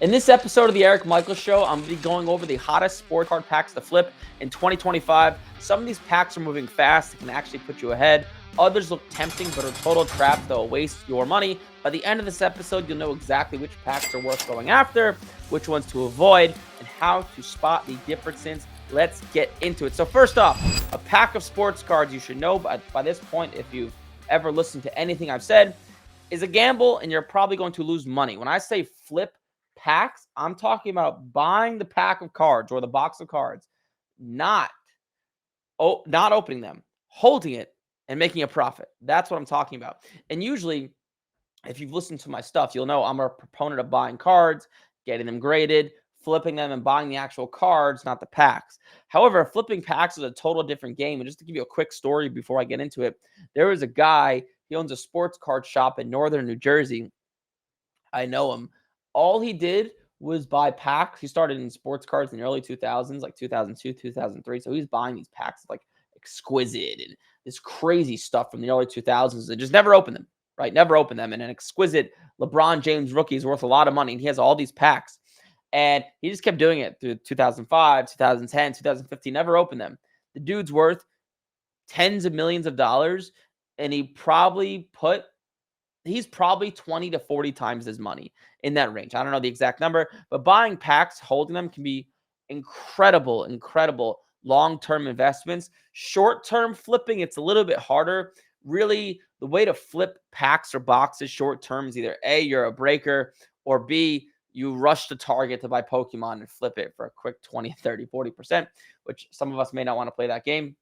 In this episode of the Eric Michaels Show, I'm going to be going over the hottest sports card packs to flip in 2025. Some of these packs are moving fast and can actually put you ahead. Others look tempting but are total traps that will waste your money. By the end of this episode, you'll know exactly which packs are worth going after, which ones to avoid, and how to spot the differences. Let's get into it. So first off, a pack of sports cards you should know by this point, if you've ever listened to anything I've said, is a gamble and you're probably going to lose money. When I say flip packs, I'm talking about buying the pack of cards or the box of cards, not not opening them, holding it and making a profit. That's what I'm talking about. And usually, if you've listened to my stuff, you'll know I'm a proponent of buying cards, getting them graded, flipping them, and buying the actual cards, not the packs. However, flipping packs is a total different game. And just to give you a quick story before I get into it, there was a guy, he owns a sports card shop in northern New Jersey. I know him. All he did was buy packs. He started in sports cards in the early 2000s, like 2002, 2003. So he's buying these packs of like exquisite and this crazy stuff from the early 2000s and just never opened them, right? Never opened them. And an exquisite LeBron James rookie is worth a lot of money. And he has all these packs. And he just kept doing it through 2005, 2010, 2015, never opened them. The dude's worth tens of millions of dollars. And he's probably 20 to 40 times his money in that range. I don't know the exact number, but buying packs, holding them can be incredible long-term investments. Short-term flipping, it's a little bit harder. Really, the way to flip packs or boxes short-term is either A, you're a breaker, or B, you rush the target to buy Pokemon and flip it for a quick 20, 30, 40%, which some of us may not want to play that game.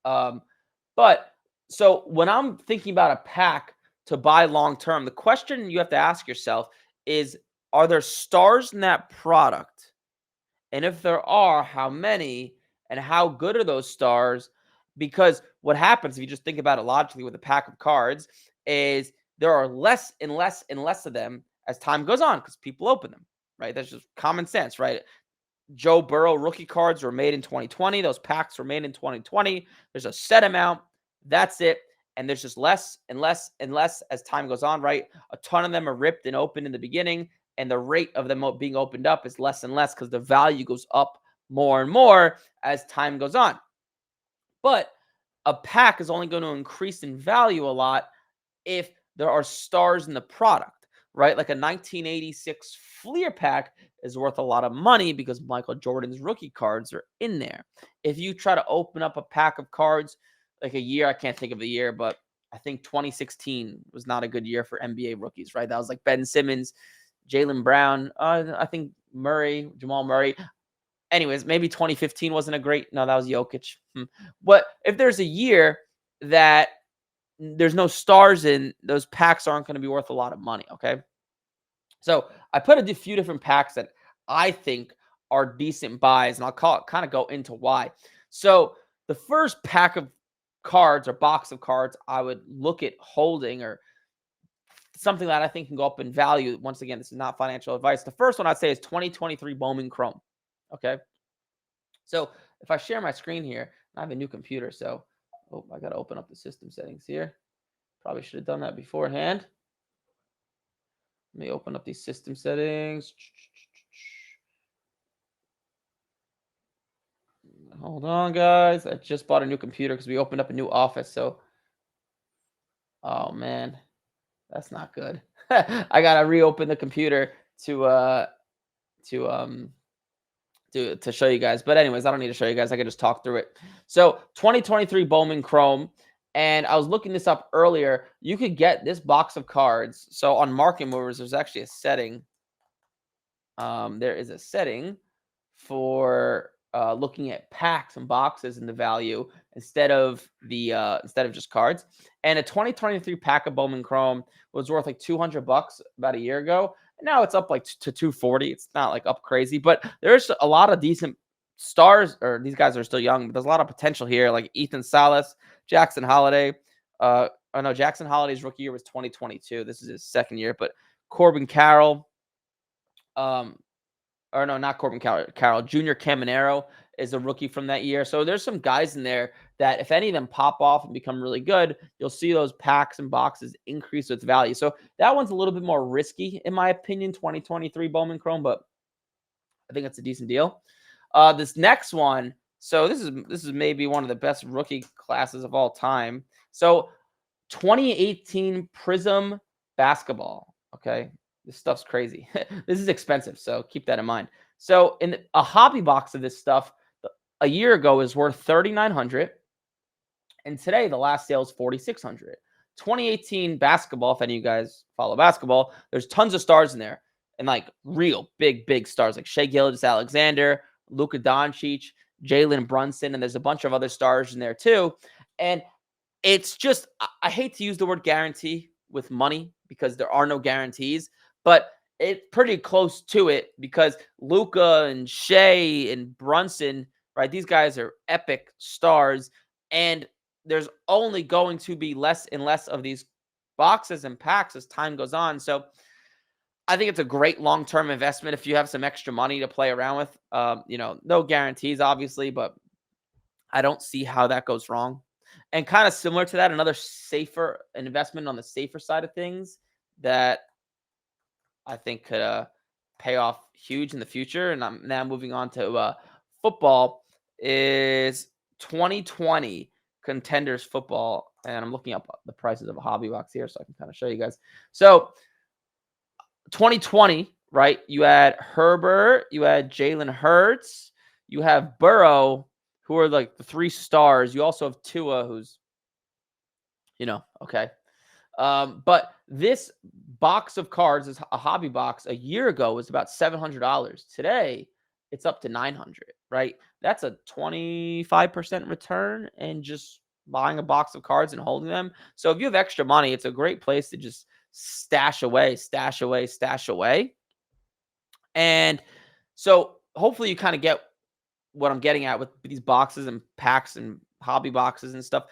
But so when I'm thinking about a pack to buy long term, the question you have to ask yourself is, are there stars in that product? And if there are, how many and how good are those stars? Because what happens if you just think about it logically with a pack of cards is there are less and less and less of them as time goes on because people open them, right? That's just common sense, right? Joe Burrow rookie cards were made in 2020. Those packs were made in 2020. There's a set amount. That's it. And there's just less and less and less as time goes on, right? A ton of them are ripped and opened in the beginning, and the rate of them being opened up is less and less because the value goes up more and more as time goes on. But a pack is only going to increase in value a lot if there are stars in the product, right? Like a 1986 Fleer pack is worth a lot of money because Michael Jordan's rookie cards are in there. If you try to open up a pack of cards like a year, I can't think of the year, but I think 2016 was not a good year for NBA rookies, right? That was like Ben Simmons, Jaylen Brown, I think Jamal Murray. Anyways, maybe 2015 wasn't a great. No, that was Jokic. But if there's a year that there's no stars in, those packs aren't going to be worth a lot of money. Okay. So I put a few different packs that I think are decent buys, and I'll kind of go into why. So the first pack of cards or box of cards I would look at holding, or something that I think can go up in value. Once again, this is not financial advice. The first one I'd say is 2023 Bowman Chrome. Okay. So if I share my screen here, I have a new computer. So, I got to open up the system settings here. Probably should have done that beforehand. Let me open up these system settings. Hold on, guys. I just bought a new computer because we opened up a new office. So, oh man, that's not good. I gotta reopen the computer to show you guys. But anyways, I don't need to show you guys. I can just talk through it. So 2023 Bowman Chrome. And I was looking this up earlier. You could get this box of cards. So on Market Movers, there's actually a setting. There is a setting for looking at packs and boxes and the value instead of just cards. And a 2023 pack of Bowman Chrome was worth like $200 about a year ago. And now it's up like to 240. It's not like up crazy, but there's a lot of decent stars, or these guys are still young, but there's a lot of potential here, like Ethan Salas, Jackson Holiday. Jackson Holiday's rookie year was 2022. This is his second year, but Corbin Carroll, or no, not Corbin Carroll. Junior Caminero is a rookie from that year. So there's some guys in there that if any of them pop off and become really good, you'll see those packs and boxes increase its value. So that one's a little bit more risky, in my opinion, 2023 Bowman Chrome, but I think it's a decent deal. This next one, so this is maybe one of the best rookie classes of all time. So 2018 Prism basketball. Okay, this stuff's crazy. This is expensive, so keep that in mind. So in a hobby box of this stuff a year ago is worth 3,900, and today the last sale is 4,600. 2018 basketball, if any of you guys follow basketball, there's tons of stars in there, and like real big stars like Shai Gilgeous-Alexander, Luka Doncic, Jalen Brunson, and there's a bunch of other stars in there too. And it's just, I hate to use the word guarantee with money because there are no guarantees, but it's pretty close to it because Luka and Shai and Brunson, right? These guys are epic stars, and there's only going to be less and less of these boxes and packs as time goes on. So I think it's a great long-term investment if you have some extra money to play around with. No guarantees, obviously, but I don't see how that goes wrong. And kind of similar to that, another safer investment on the safer side of things that I think could pay off huge in the future. And I'm now moving on to football is 2020 Contenders football. And I'm looking up the prices of a hobby box here so I can kind of show you guys. So 2020, right? You had Herbert, you had Jalen Hurts, you have Burrow, who are like the 3 stars. You also have Tua, who's, okay. But this box of cards is a hobby box. A year ago was about $700. Today, it's up to $900, right? That's a 25% return and just buying a box of cards and holding them. So if you have extra money, it's a great place to just stash away. And so hopefully you kind of get what I'm getting at with these boxes and packs and hobby boxes and stuff.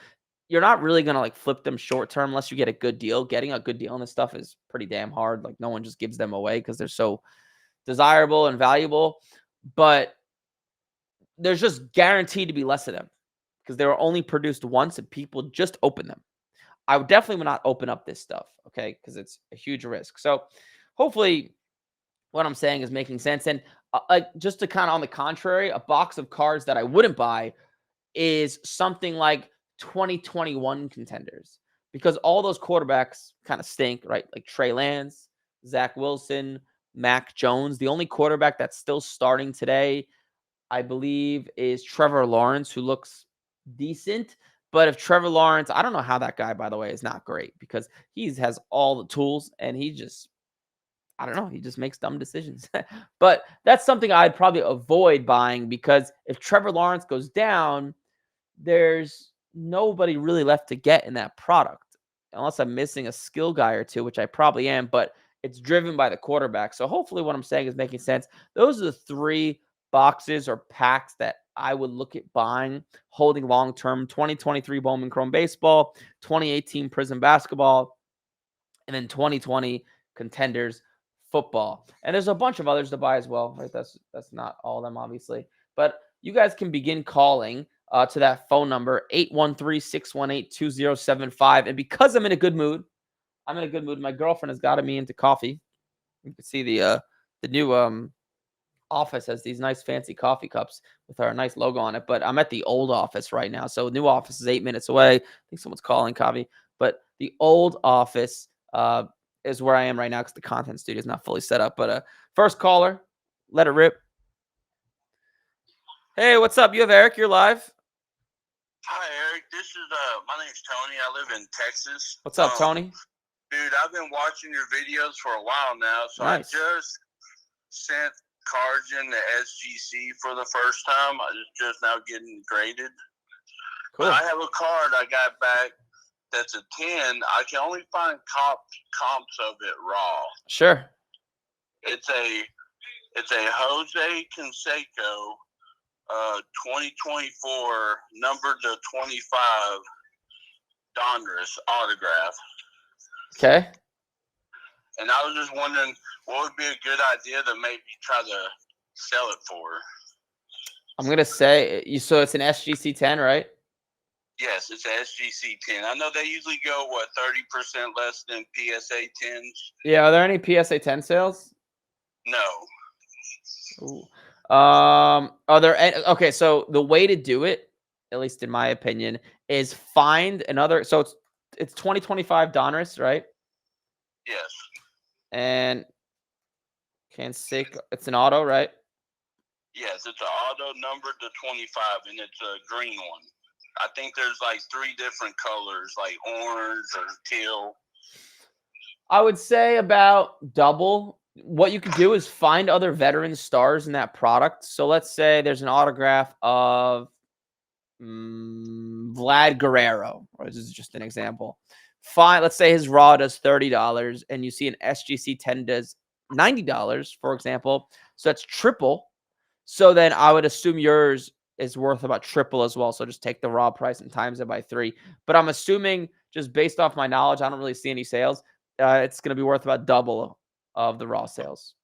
You're not really going to like flip them short term unless you get a good deal. Getting a good deal on this stuff is pretty damn hard. Like no one just gives them away because they're so desirable and valuable. But there's just guaranteed to be less of them because they were only produced once and people just open them. I would definitely not open up this stuff, okay, because it's a huge risk. So hopefully what I'm saying is making sense. And just to kind of on the contrary, a box of cards that I wouldn't buy is something like 2021 Contenders, because all those quarterbacks kind of stink, right? Like Trey Lance, Zach Wilson, Mac Jones. The only quarterback that's still starting today, I believe, is Trevor Lawrence, who looks decent. But if Trevor Lawrence, I don't know how that guy, by the way, is not great because he has all the tools and he just, I don't know, he just makes dumb decisions. But that's something I'd probably avoid buying because if Trevor Lawrence goes down, there's nobody really left to get in that product unless I'm missing a skill guy or two, which I probably am, but it's driven by the quarterback. So hopefully what I'm saying is making sense. Those are the 3 boxes or packs that I would look at buying, holding long-term: 2023 Bowman Chrome baseball, 2018 Prism basketball, and then 2020 Contenders football. And there's a bunch of others to buy as well, right? That's not all of them, obviously. But you guys can begin calling to that phone number, 813-618-2075. And because I'm in a good mood, my girlfriend has gotten me into coffee. You can see the new office has these nice fancy coffee cups with our nice logo on it. But I'm at the old office right now. So new office is 8 minutes away. I think someone's calling coffee. But the old office is where I am right now because the content studio is not fully set up. But first caller, let it rip. Hey, what's up? You have Eric. You're live. Hi, Eric. This is my name's Tony. I live in Texas. What's up, Tony? Dude, I've been watching your videos for a while now. So Nice. I just sent cards in the SGC for the first time. I just now getting graded. Cool. But I have a card I got back that's a 10. I can only find comps of it raw. Sure. It's a Jose Canseco 2024 number to 25 Donruss autograph. Okay. And I was just wondering what would be a good idea to maybe try to sell it for. I'm gonna say so. It's an SGC 10, right? Yes, it's a SGC 10. I know they usually go 30% less than PSA 10s. Yeah, are there any PSA 10 sales? No. Ooh. Are there okay, so the way to do it, at least in my opinion, is find another so it's 2025 Donruss, right? Yes. And can't say it's an auto, right? Yes, it's an auto numbered to 25, and it's a green one. I think there's like 3 different colors, like orange or teal. I would say about double. What you could do is find other veteran stars in that product. So let's say there's an autograph of Vlad Guerrero, or this is just an example. Fine, let's say his raw does $30, and you see an SGC 10 does $90, for example. So that's triple. So then I would assume yours is worth about triple as well. So just take the raw price and times it by 3. But I'm assuming, just based off my knowledge, I don't really see any sales. It's going to be worth about double of the raw sales.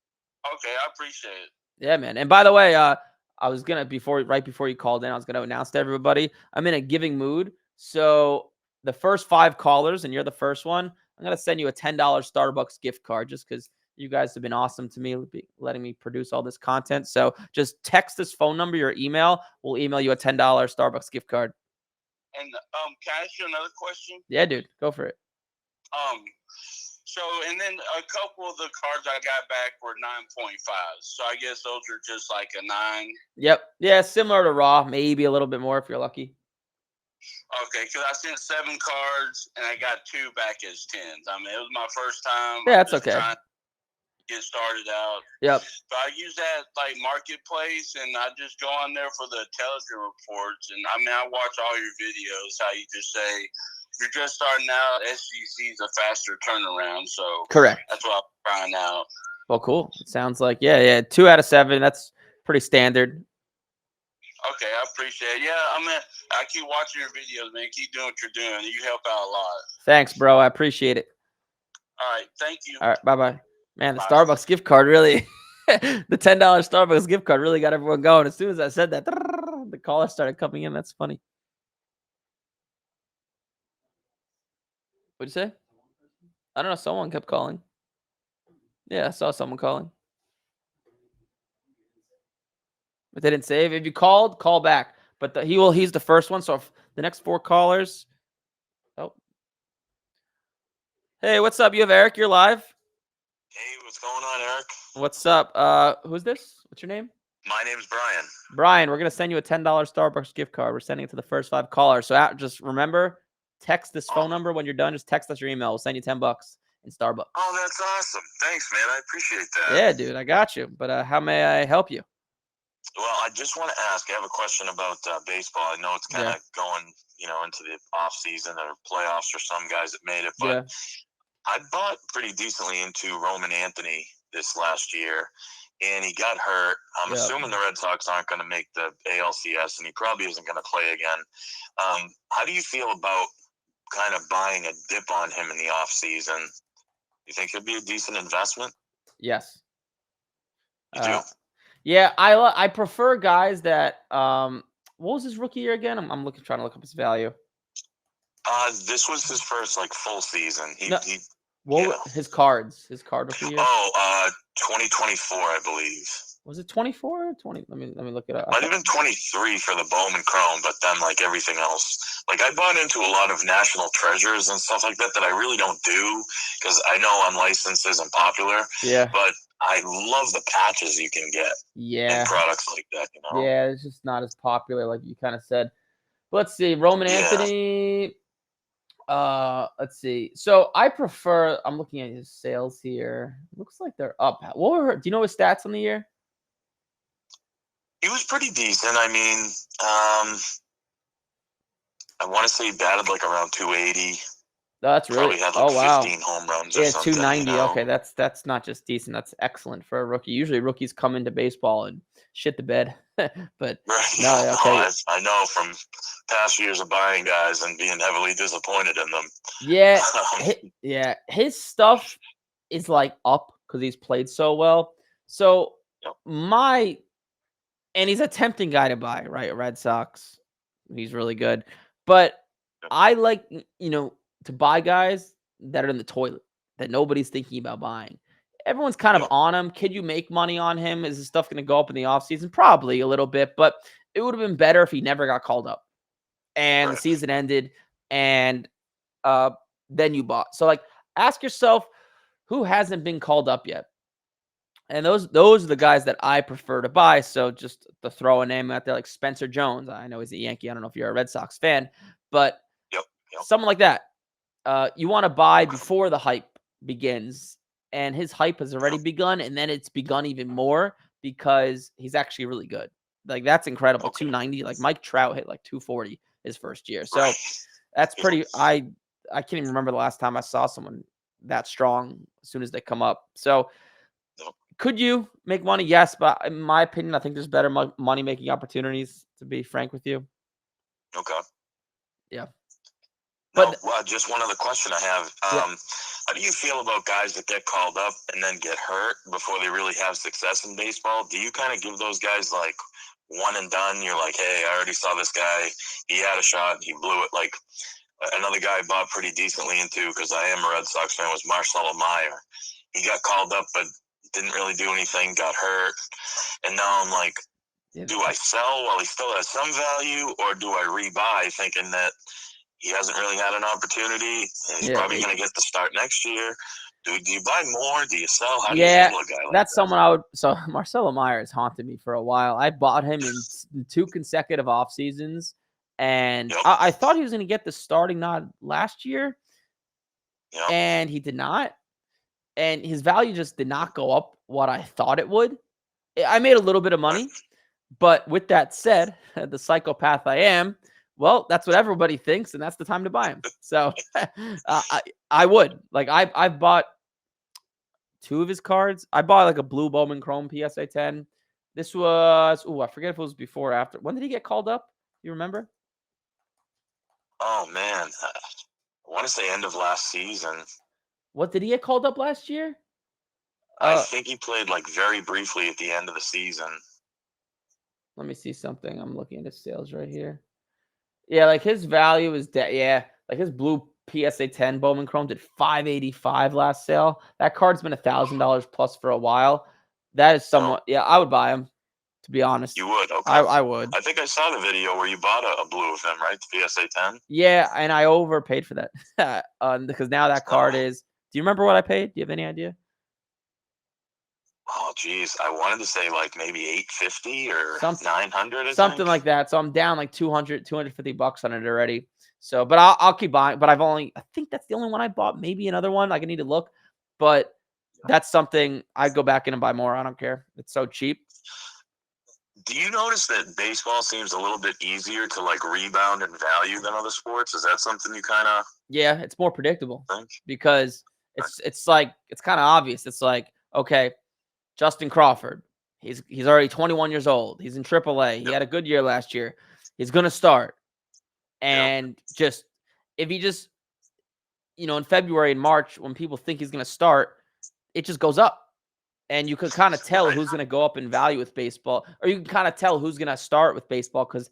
Okay, I appreciate it. Yeah, man. And by the way, I was gonna right before you called in, I was gonna announce to everybody I'm in a giving mood. So the first 5 callers, and you're the first one, I'm gonna send you a $10 Starbucks gift card just because you guys have been awesome to me, letting me produce all this content. So just text this phone number, your email. We'll email you a $10 Starbucks gift card. And can I ask you another question? Yeah, dude, go for it. So, and then a couple of the cards I got back were 9.5. So I guess those are just like a 9. Yep. Yeah, similar to raw, maybe a little bit more if you're lucky. Okay, because I sent 7 cards and I got 2 back as 10s. I mean, it was my first time. Yeah, that's okay. Trying to get started out. Yep. So I use that like marketplace, and I just go on there for the Telegram reports. And I mean, I watch all your videos. How you just say if you're just starting out, SGC is a faster turnaround. So correct. That's what I'm trying out. Well, cool. It sounds like yeah. 2 out of 7. That's pretty standard. Okay, I appreciate it. Yeah, I mean, I keep watching your videos, man. Keep doing what you're doing. You help out a lot. Thanks, bro. I appreciate it. All right, thank you. All right, bye-bye. Man, the Starbucks gift card really, the $10 Starbucks gift card really got everyone going. As soon as I said that, the callers started coming in. That's funny. What'd you say? I don't know. Someone kept calling. Yeah, I saw someone calling. But they didn't save. If you called, call back. But he's the first one. So if the next 4 callers. Oh. Hey, what's up? You have Eric. You're live. Hey, what's going on, Eric? What's up? Who's this? What's your name? My name's Brian. Brian, we're gonna send you a $10 Starbucks gift card. We're sending it to the first 5 callers. So just remember, text this phone number when you're done. Just text us your email. We'll send you $10 in Starbucks. Oh, that's awesome. Thanks, man. I appreciate that. Yeah, dude, I got you. But how may I help you? Well, I just want to ask. I have a question about baseball. I know it's kind of going, into the off season or playoffs for some guys that made it, but I bought pretty decently into Roman Anthony this last year, and he got hurt. I'm assuming the Red Sox aren't going to make the ALCS, and he probably isn't going to play again. How do you feel about kind of buying a dip on him in the off season? You think it'd be a decent investment? Yes. You do? Yeah, I prefer guys that what was his rookie year again? I'm trying to look up his value. This was his first full season. His card rookie year? 2024, I believe. Was it 24 or 20? Let me look it up. Might have been 23 for the Bowman Chrome, but then everything else. I bought into a lot of national treasures and stuff like that I really don't do because I know unlicensed isn't popular. Yeah. But I love the patches you can get. Yeah. In products like that, Yeah, it's just not as popular like you kind of said. Let's see, Roman Anthony. Let's see. So I'm looking at his sales here. Looks like they're up. Do you know his stats on the year? He was pretty decent. I mean, I want to say he batted around 280. That's really probably had 15 home runs. Yeah, or something, 290. Okay, that's not just decent. That's excellent for a rookie. Usually rookies come into baseball and shit the bed. But right. No, okay. I know from past years of buying guys and being heavily disappointed in them. Yeah, his stuff is up because he's played so well. So and he's a tempting guy to buy, right? Red Sox, he's really good. But I like, to buy guys that are in the toilet that nobody's thinking about buying. Everyone's kind of Yep. on him. Can you make money on him? Is his stuff going to go up in the offseason? Probably a little bit, but it would have been better if he never got called up and the Right. season ended and then you bought. So, like, ask yourself who hasn't been called up yet. And those are the guys that I prefer to buy. So just to throw a name out there, like Spencer Jones. I know he's a Yankee. I don't know if you're a Red Sox fan, but Yep. someone like that. You want to buy before the hype begins, and his hype has already begun, and then it's begun even more because he's actually really good. Like, that's incredible. Okay. 290. Like, Mike Trout hit like 240 his first year. So Right. that's pretty. I can't even remember the last time I saw someone that strong as soon as they come up. So Yep. could you make money? Yes, but in my opinion, I think there's better money making opportunities. To be frank with you. Okay. Yeah. No, But well, just one other question I have. Yeah. How do you feel about guys that get called up and then get hurt before they really have success in baseball? Do you kind of give those guys like one and done? You're like, hey, I already saw this guy. He had a shot. He blew it. Like another guy I bought pretty decently into, because I am a Red Sox fan, was Marcelo Meyer. He got called up, but didn't really do anything, got hurt. And now I'm like, do I sell while he still has some value, or do I rebuy thinking that he hasn't really had an opportunity? He's probably going to get the start next year. Do you buy more? Do you sell? How do you handle a guy like that's that? someone I would. So Marcelo Meyer has haunted me for a while. I bought him in 2 consecutive off seasons, and Yep. I thought he was going to get the starting nod last year, Yep. and he did not. And his value just did not go up what I thought it would. I made a little bit of money, but with that said, the psychopath I am, well, that's what everybody thinks, and that's the time to buy him. So I would. Like, I've bought 2 of his cards. I bought like a blue Bowman Chrome PSA 10. This was, I forget if it was before or after. When did he get called up? You remember? Oh, man. I want to say end of last season. What, did he get called up last year? I think he played like very briefly at the end of the season. Let me see something. I'm looking at his sales right here. Yeah, like his value is like his blue PSA 10 Bowman Chrome did $585 last sale. That card's been $1,000 plus for a while. That is somewhat. Yeah, I would buy him. To be honest, You would? Okay. I would. I think I saw the video where you bought a blue of him, right? The PSA 10. Yeah, and I overpaid for that because now that card is. Do you remember what I paid? Do you have any idea? Oh, geez. I wanted to say like maybe $850 or $900. Something like that. So I'm down like $250 on it already. So, but I'll keep buying. But I think that's the only one I bought. Maybe another one. Like, I need to look. But that's something I'd go back in and buy more. I don't care. It's so cheap. Do you notice that baseball seems a little bit easier to like rebound in value than other sports? Is that something you kind of Yeah, it's more predictable think? because it's kind of obvious. It's like, okay, Justin Crawford, he's already 21 years old. He's in AAA. He had a good year last year. He's going to start. And just if he just, in February and March, when people think he's going to start, it just goes up. And you can kind of tell who's going to go up in value with baseball, or you can kind of tell who's going to start with baseball because,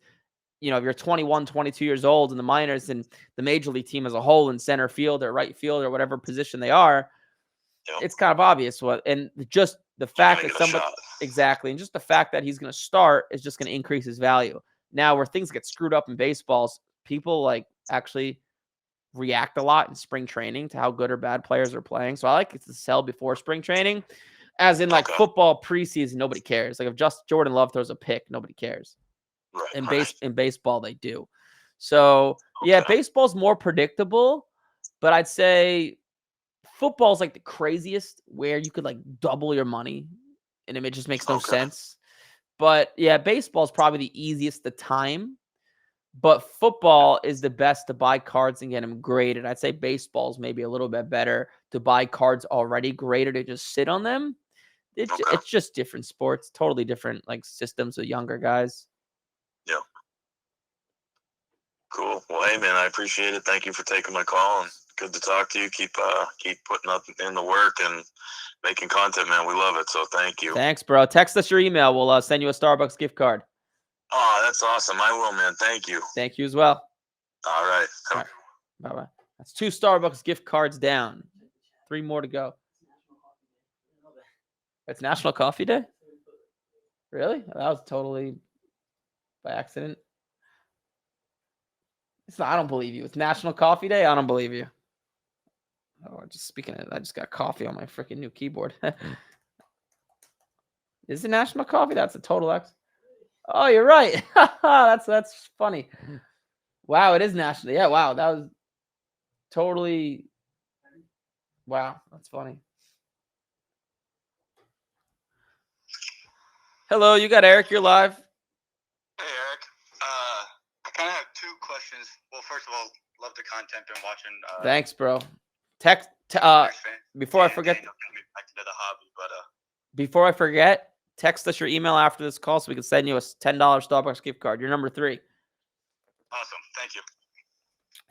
if you're 21, 22 years old in the minors and the major league team as a whole in center field or right field or whatever position they are, it's kind of obvious what. And just the fact that somebody exactly, and just the fact that he's going to start is just going to increase his value. Now, where things get screwed up in baseballs, people like actually react a lot in spring training to how good or bad players are playing. So I like it to sell before spring training. As in, like, football preseason, nobody cares. Like, if just Jordan Love throws a pick, nobody cares. In baseball, they do. So, yeah, baseball's more predictable, but I'd say football's like the craziest where you could like double your money, and it just makes no sense. But, yeah, baseball's probably the easiest to time, but football is the best to buy cards and get them graded. I'd say baseball's maybe a little bit better to buy cards already graded to just sit on them. It's just different sports, totally different like systems with younger guys. Yeah. Cool. Well, hey man, I appreciate it. Thank you for taking my call, and good to talk to you. Keep putting up in the work and making content, man. We love it. So thank you. Thanks, bro. Text us your email. We'll send you a Starbucks gift card. Oh, that's awesome. I will, man. Thank you. Thank you as well. All right. All right. Bye-bye. That's 2 Starbucks gift cards down. 3 more to go. It's National Coffee Day? Really? That was totally by accident. It's not, I don't believe you. It's National Coffee Day? I don't believe you. Oh, just speaking of, I just got coffee on my freaking new keyboard. Is it National Coffee? That's a total X. Oh, you're right. that's funny. Wow, it is national. Yeah, wow, that was totally. Wow, that's funny. Hello, you got Eric. You're live. Hey, Eric. I kind of have 2 questions. Well, first of all, love the content. Been watching. Thanks, bro. Before I forget. Daniel, back into the hobby, but before I forget, text us your email after this call so we can send you a $10 Starbucks gift card. You're number 3. Awesome. Thank you.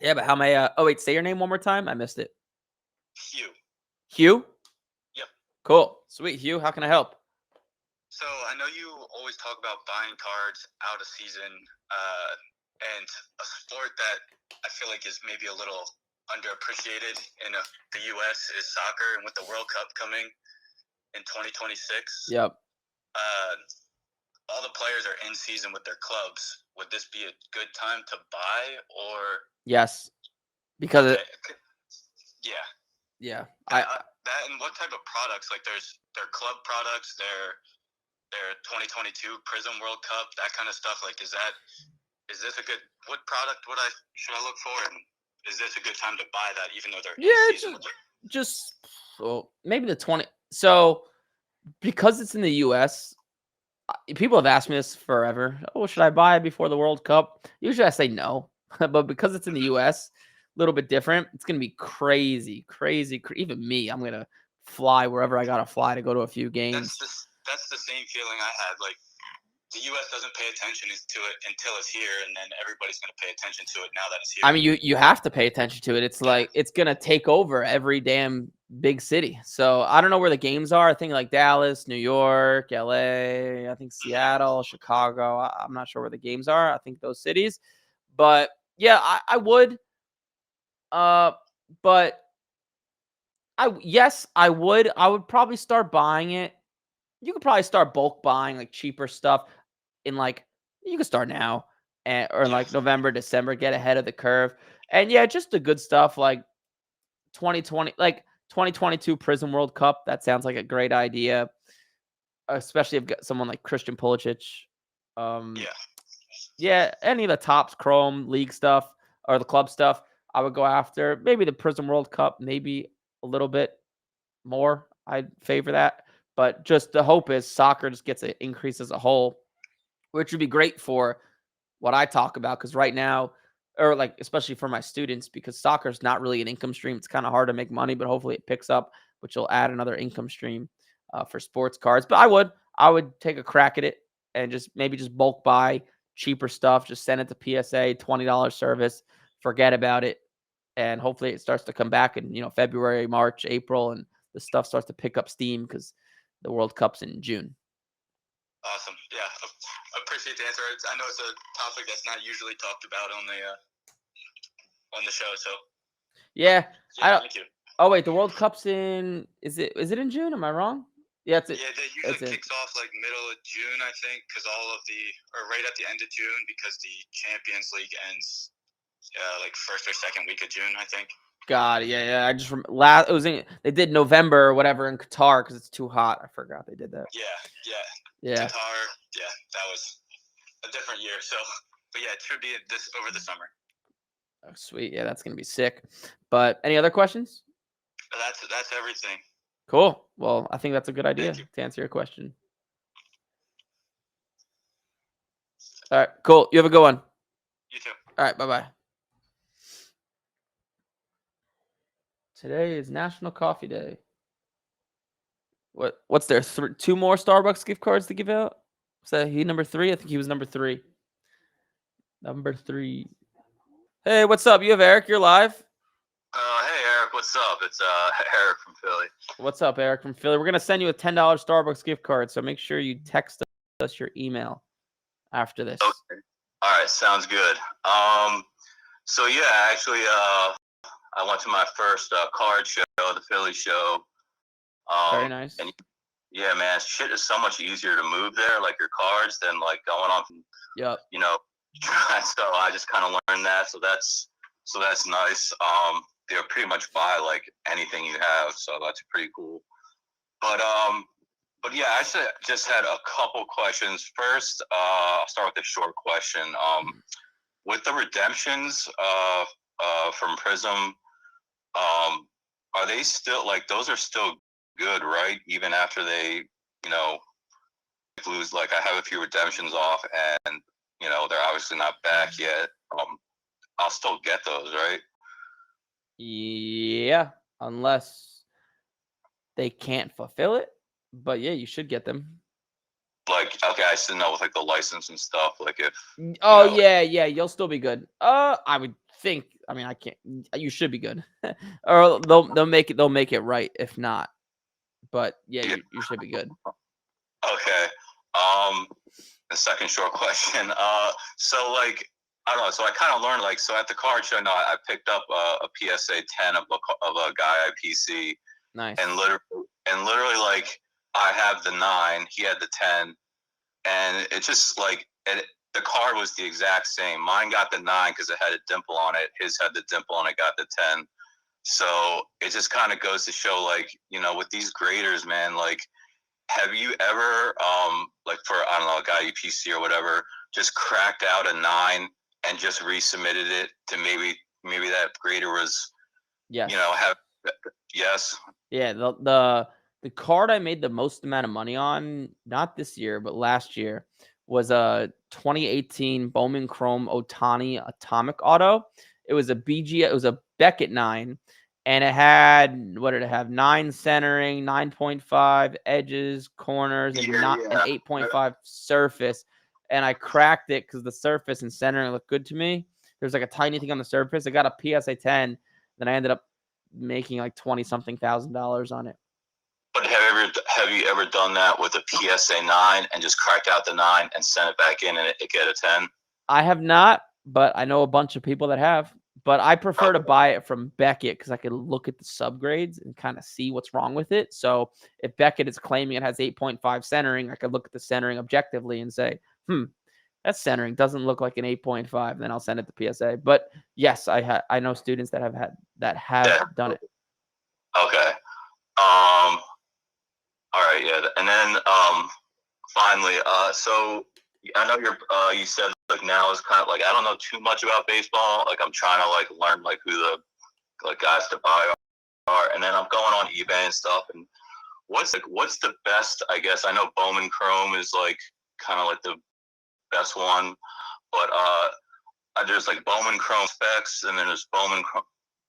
Yeah, but how may oh wait, say your name one more time. I missed it. Hugh. Hugh? Yep. Cool. Sweet, Hugh. How can I help? So I know you always talk about buying cards out of season, and a sport that I feel like is maybe a little underappreciated in the U.S. is soccer, and with the World Cup coming in 2026. Yep. All the players are in season with their clubs. Would this be a good time to buy, or? Yes, because yeah. That and what type of products? Like their club products, their 2022 Prism World Cup, that kind of stuff. Like, is this a good? What product should I look for? And is this a good time to buy that, even though they're in season? Maybe the 20. So because it's in the U.S., people have asked me this forever. Oh, should I buy it before the World Cup? Usually I say no, but because it's in the U.S., a little bit different. It's going to be crazy. Even me, I'm going to fly wherever I got to fly to go to a few games. That's the same feeling I had. Like, the U.S. doesn't pay attention to it until it's here, and then everybody's going to pay attention to it now that it's here. I mean, you have to pay attention to it. It's like it's going to take over every damn big city. So I don't know where the games are. I think like Dallas, New York, LA, I think Seattle, Chicago. I'm not sure where the games are. I think those cities. But yeah, I would. But I would. I would probably start buying it. You could probably start bulk buying like cheaper stuff in like you can start now or like November, December, get ahead of the curve. And yeah, just the good stuff like 2022 Prism World Cup. That sounds like a great idea, especially if you've got someone like Christian Pulisic. Yeah, any of the Topps Chrome League stuff or the club stuff, I would go after. Maybe the Prism World Cup, maybe a little bit more. I'd favor that. But just the hope is soccer just gets an increase as a whole, which would be great for what I talk about. Because right now, or like especially for my students, because soccer is not really an income stream. It's kind of hard to make money, but hopefully it picks up, which will add another income stream for sports cards. But I would take a crack at it and just bulk buy cheaper stuff. Just send it to PSA, $20 service, forget about it, and hopefully it starts to come back in February, March, April, and the stuff starts to pick up steam because the World Cup's in June. Awesome. Yeah, I appreciate the answer. I know it's a topic that's not usually talked about on the show. So yeah, thank you. Oh wait, the World Cup's in. Is it in June? Am I wrong? Yeah, it usually kicks off like middle of June, I think, because right at the end of June, because the Champions League ends like first or second week of June, I think. God, yeah. I just they did November or whatever in Qatar because it's too hot. I forgot they did that. Yeah. Qatar, that was a different year. So, but yeah, it should be over the summer. Oh, sweet. Yeah, that's gonna be sick. But any other questions? That's everything. Cool. Well, I think that's a good idea to answer your question. All right, cool. You have a good one. You too. All right, bye-bye. Today is National Coffee Day. What's there? 2 more Starbucks gift cards to give out? Was that he number 3? I think he was number 3. Number 3. Hey, what's up? You have Eric. You're live. Hey, Eric. What's up? It's Eric from Philly. What's up, Eric from Philly? We're going to send you a $10 Starbucks gift card, so make sure you text us your email after this. Okay. All right. Sounds good. So yeah, actually, I went to my first card show, the Philly show. Very nice. And yeah, man, shit is so much easier to move there, like your cards, than like going on. Yep. You know, so I just kind of learned that. So that's nice. They'll pretty much buy like anything you have, so that's pretty cool. But yeah, I just had a couple questions. First, I'll start with a short question. With the redemptions from Prism, are they still like those are still good, right? Even after they, lose. Like I have a few redemptions off, and they're obviously not back yet. I'll still get those, right? Yeah, unless they can't fulfill it. But yeah, you should get them. Like, okay, I still know with like the license and stuff. Like if yeah, you'll still be good. I would think. I mean, I can't. You should be good, or they'll make it right if not. But yeah, you should be good. Okay. The second short question. So like I don't know. So I kind of learned like so at the card show. No, I picked up a PSA 10 of a guy IPC. Nice. And literally like I have the 9, he had the 10, and it just like the card was the exact same. Mine got the 9 because it had a dimple on it. His had the dimple and it got the 10. So it just kind of goes to show like with these graders, man, like. Have you ever, like for, I don't know, a guy UPC or whatever, just cracked out a 9 and just resubmitted it to maybe that grader was, yes. Yes. Yeah, the card I made the most amount of money on, not this year, but last year, was a 2018 Bowman Chrome Ohtani Atomic Auto. It was a BG, it was a Beckett 9. And it had, what did it have? 9 centering, 9.5 edges, corners, and an 8.5 surface. And I cracked it because the surface and centering looked good to me. There's like a tiny thing on the surface. I got a PSA 10. Then I ended up making like $20-something thousand on it. But have you ever done that with a PSA 9 and just cracked out the 9 and sent it back in and it get a 10? I have not, but I know a bunch of people that have. But I prefer to buy it from Beckett because I can look at the subgrades and kind of see what's wrong with it. So if Beckett is claiming it has 8.5 centering, I could look at the centering objectively and say, that centering doesn't look like an 8.5. Then I'll send it to PSA. But yes, I know students that have done it. Okay. All right. Yeah. And then finally, so I know you said like now is kind of like I don't know too much about baseball. Like I'm trying to like learn like who the like guys to buy are, and then I'm going on eBay and stuff. And what's the best? I guess I know Bowman Chrome is like kind of like the best one, but there's like Bowman Chrome specs, and then there's Bowman Chrome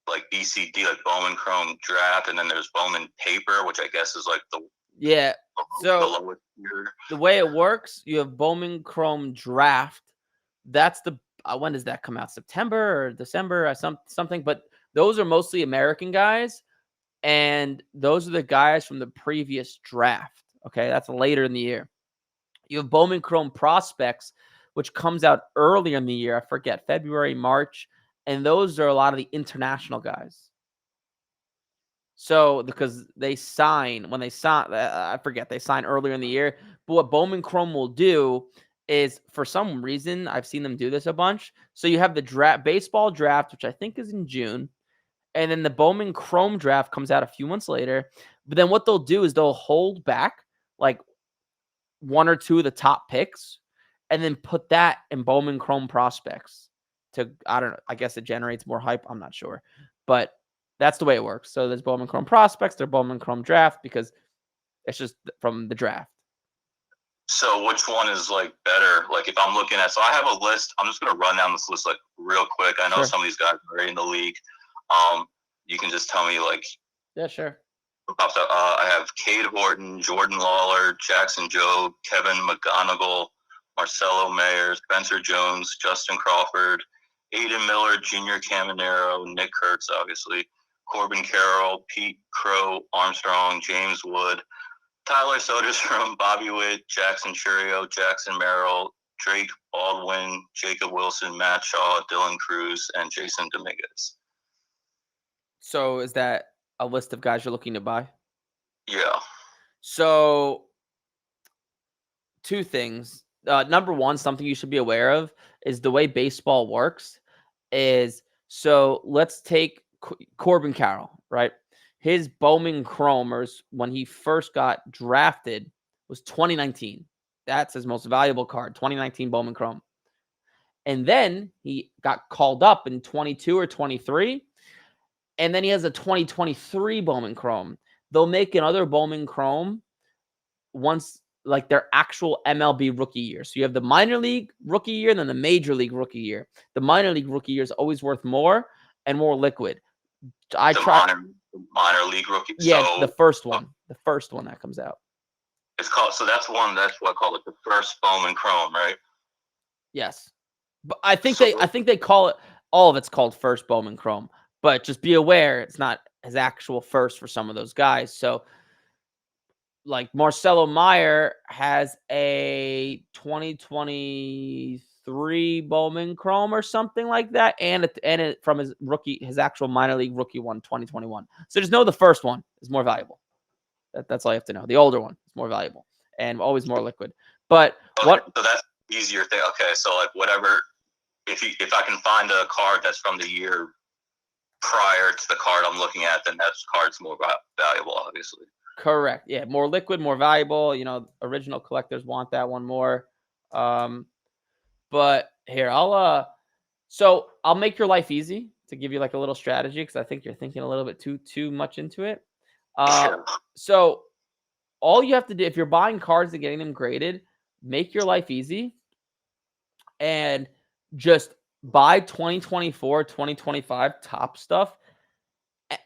like BCD, like Bowman Chrome draft, and then there's Bowman paper, which I guess is like the So the way it works, you have Bowman Chrome draft. That's the when does that come out? September or December or something. But those are mostly American guys, and those are the guys from the previous draft. Okay, that's later in the year. You have Bowman Chrome prospects, which comes out earlier in the year. I forget, February, March, and those are a lot of the international guys. So because they sign when they sign, I forget they sign earlier in the year. But what Bowman Chrome will do is, for some reason, I've seen them do this a bunch. So you have the baseball draft, which I think is in June, and then the Bowman Chrome draft comes out a few months later. But then what they'll do is they'll hold back like 1 or 2 of the top picks, and then put that in Bowman Chrome prospects. I don't know. I guess it generates more hype. I'm not sure, but that's the way it works. So there's Bowman Chrome prospects, there's Bowman Chrome draft because it's just from the draft. So which one is like better? Like if I'm looking at, so I have a list. I'm just gonna run down this list like real quick. I know some of these guys are already in the league. You can just tell me like. Yeah, sure. Pops up. I have Cade Horton, Jordan Lawler, Jackson Jobe, Kevin McGonigal, Marcelo Mayer, Spencer Jones, Justin Crawford, Aiden Miller, Junior Caminero, Nick Kurtz, obviously, Corbin Carroll, Pete Crow, Armstrong, James Wood, Tyler Soderstrom, Bobby Witt, Jackson Churio, Jackson Merrill, Drake Baldwin, Jacob Wilson, Matt Shaw, Dylan Cruz, and Jason Dominguez. So is that a list of guys you're looking to buy? Yeah. So two things. Number one, something you should be aware of is the way baseball works is, so let's take Corbin Carroll, right? His Bowman Chromers when he first got drafted was 2019. That's his most valuable card, 2019 Bowman Chrome. And then he got called up in 22 or 23. And then he has a 2023 Bowman Chrome. They'll make another Bowman Chrome once, like their actual MLB rookie year. So you have the minor league rookie year and then the major league rookie year. The minor league rookie year is always worth more and more liquid. Minor league rookie. Yeah, so, the first one that comes out. It's called, so that's what call it the first Bowman Chrome, right? Yes, but I think they call it, all of it's called first Bowman Chrome. But just be aware, it's not his actual first for some of those guys. So, like Marcelo Meyer has a 2023 Bowman Chrome or something like that, and it from his actual minor league rookie one, 2021. So just know the first one is more valuable. That's all you have to know. The older one is more valuable and always more liquid. But so that's easier thing. Okay, so like whatever, if I can find a card that's from the year prior to the card I'm looking at, then that card's more valuable, obviously. Correct. Yeah, more liquid, more valuable. Original collectors want that one more. But here, I'll make your life easy to give you like a little strategy, because I think you're thinking a little bit too much into it. Sure. So all you have to do, if you're buying cards and getting them graded, make your life easy and just buy 2024, 2025 top stuff.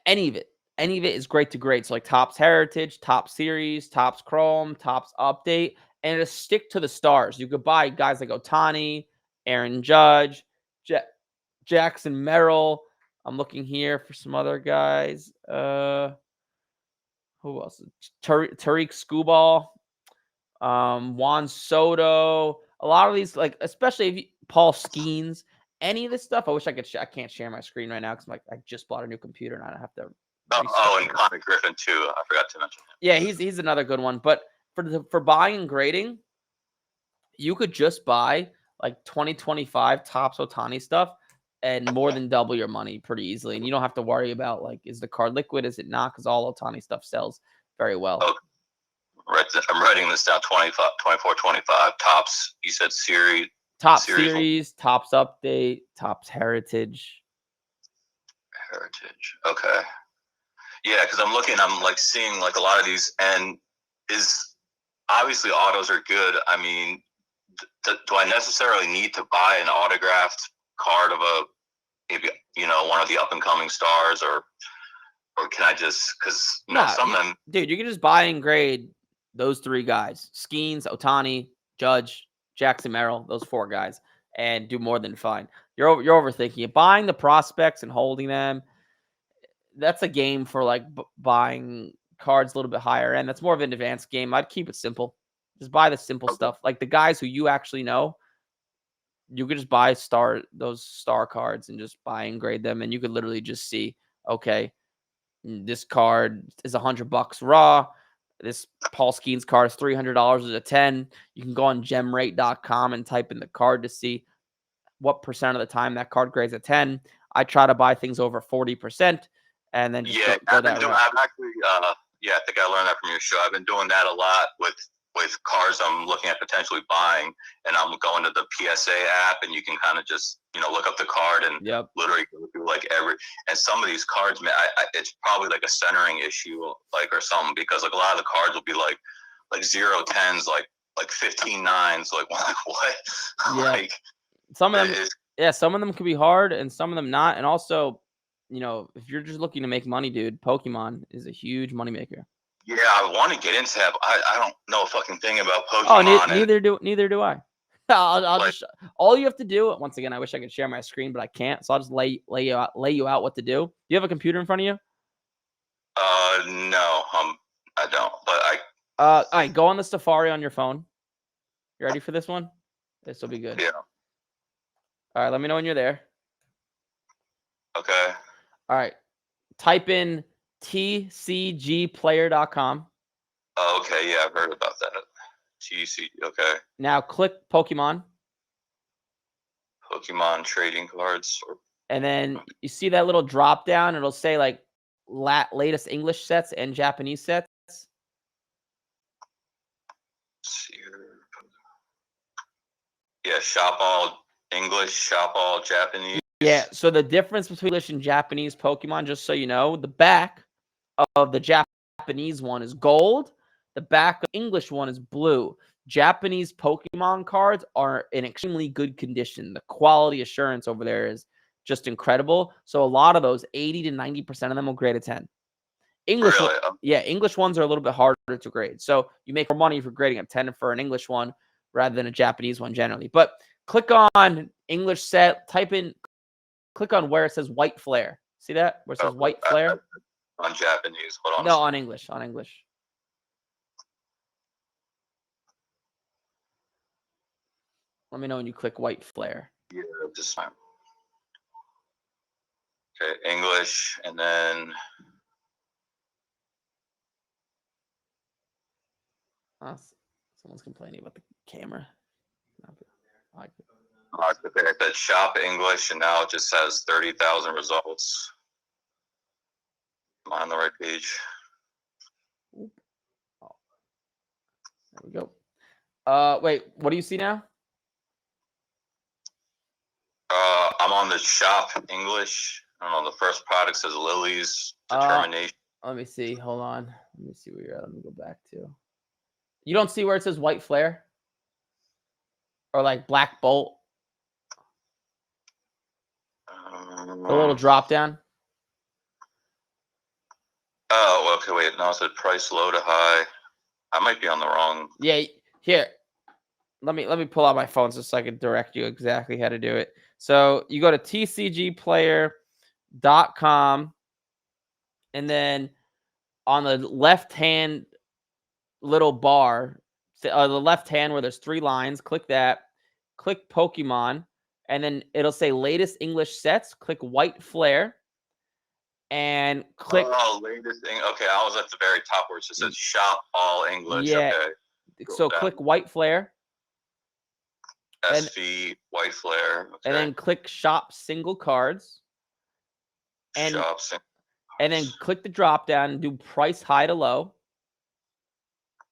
Any of it is great to grade. So like Topps Heritage, Topps Series, Topps Chrome, Topps Update, and just stick to the stars. You could buy guys like Ohtani, Aaron Judge, Jackson Merrill. I'm looking here for some other guys. Who else? Tariq Skubal, Juan Soto. A lot of these, like especially if Paul Skeens, any of this stuff. I wish I could. I can't share my screen right now because I just bought a new computer and I have to. And Connor Griffin too. I forgot to mention him. Yeah, he's another good one. But for buying and grading, you could just buy like 2025 Topps Ohtani stuff and more than double your money pretty easily. And you don't have to worry about like, is the card liquid? Is it not? Because all Ohtani stuff sells very well. Okay. I'm writing this down. 24, 25 Topps. You said series. Topps Series, Topps Update, Topps Heritage. Okay. Yeah, because I'm like seeing like a lot of these, and is obviously autos are good. I mean, do I necessarily need to buy an autographed card of maybe one of the up and coming stars, or can I just, because some of them, dude, you can just buy and grade those three guys: Skeens, Ohtani, Judge, Jackson Merrill, those four guys, and do more than fine. You're overthinking it. Buying the prospects and holding them, that's a game for like buying cards a little bit higher end. That's more of an advanced game. I'd keep it simple. Just buy the simple stuff. Like the guys who you actually know, you could just buy those star cards and just buy and grade them. And you could literally just see, okay, this card is $100 raw. This Paul Skeens card is $300 at a 10. You can go on gemrate.com and type in the card to see what percent of the time that card grades a 10. I try to buy things over 40%. And then just go that route. I've actually, I think I learned that from your show. I've been doing that a lot with cars I'm looking at potentially buying, and I'm going to the PSA app, and you can kind of just look up the card and literally go through like and some of these cards, man, it's probably like a centering issue, like or something, because like a lot of the cards will be like 0-10s, like 15 9s, like what? Yeah. Like some of them, some of them can be hard, and some of them not, and also. If you're just looking to make money, dude, Pokemon is a huge moneymaker. Yeah, I want to get into that. But I don't know a fucking thing about Pokemon. Oh, neither do I. All you have to do. Once again, I wish I could share my screen, but I can't. So I'll just lay you out what to do. Do you have a computer in front of you? No, I don't. But all right, go on the Safari on your phone. You ready for this one? This will be good. Yeah. All right, let me know when you're there. Okay. All right. Type in tcgplayer.com. Oh, okay. Yeah, I've heard about that. TC. Okay. Now click Pokemon. Pokemon trading cards. And then you see that little drop down. It'll say like latest English sets and Japanese sets. Let's see here. Yeah, shop all English, shop all Japanese. Yeah, so the difference between English and Japanese Pokemon, just so you know, the back of the Japanese one is gold. The back of the English one is blue. Japanese Pokemon cards are in extremely good condition. The quality assurance over there is just incredible. So a lot of those, 80 to 90% of them will grade a 10. English, Really? yeah, English ones are a little bit harder to grade. So you make more money for grading a 10 for an English one rather than a Japanese one generally. But click on English set, click on where it says white flare. See that? Where it says white flare? On Japanese. Hold on. No, on English. On English. Let me know when you click white flare. Yeah, this time. Okay, English, and then Someone's complaining about the camera. I said shop English, and now it just says 30,000 results. Am I on the right page? Oh, there we go. Wait, what do you see now? I'm on the shop English. I don't know. The first product says Lily's Determination. Let me see. Hold on. Let me see where you're at. Let me go back to. You don't see where it says white flare? Or like black bolt? The little drop down? Oh, okay. Wait. No, it said price low to high. I might be on the wrong. Yeah. Here. Let me pull out my phone so I can direct you exactly how to do it. So you go to tcgplayer.com, and then on the left hand little bar, the left hand where there's 3 lines, click that, click Pokemon, and then it'll say latest English sets. Click white flare and click. Oh, latest thing. Okay, I was at the very top where it just says shop all English. Yeah. Okay. So click white flare. SV white flare. Okay. And then click shop single cards. And then click the drop down and do price high to low.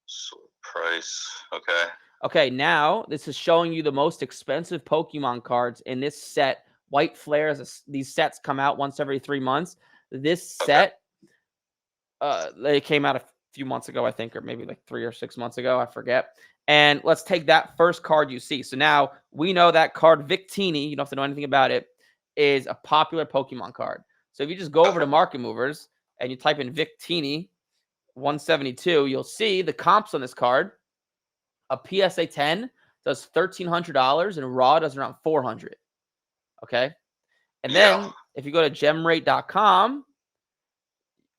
So price. Okay. Okay, now this is showing you the most expensive Pokemon cards in this set. White flares. These sets come out once every 3 months. This set, they came out a few months ago, I think, or maybe like 3 or 6 months ago. I forget. And let's take that first card you see. So now we know that card, Victini, you don't have to know anything about it, is a popular Pokemon card. So if you just go over to Market Movers and you type in Victini 172, you'll see the comps on this card. A PSA 10 does $1,300 and raw does around $400. Okay. And then if you go to gemrate.com,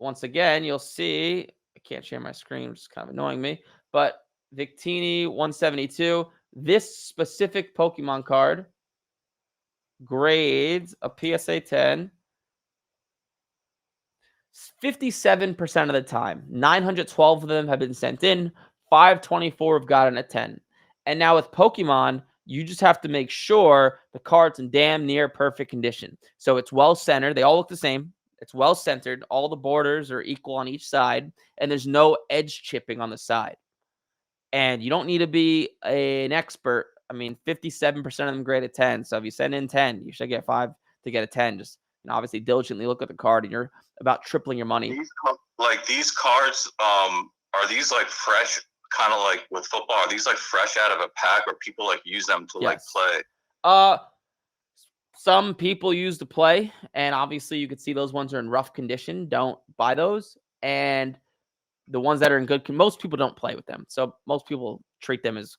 once again, you'll see, I can't share my screen, which is kind of annoying me, but Victini 172, this specific Pokemon card grades a PSA 10 57% of the time. 912 of them have been sent in. 524 have gotten a 10. And now with Pokemon, you just have to make sure the card's in damn near perfect condition. So it's well centered. They all look the same. It's well centered. All the borders are equal on each side. And there's no edge chipping on the side. And you don't need to be an expert. I mean, 57% of them grade a 10. So if you send in 10, you should get 5 to get a 10. Just obviously diligently look at the card, and you're about tripling your money. These cards, are these like fresh, kind of like with football? Are these like fresh out of a pack, or people like use them to like play? Some people use to play, and obviously you could see those ones are in rough condition. Don't buy those. And the ones that are in good, most people don't play with them. So most people treat them as,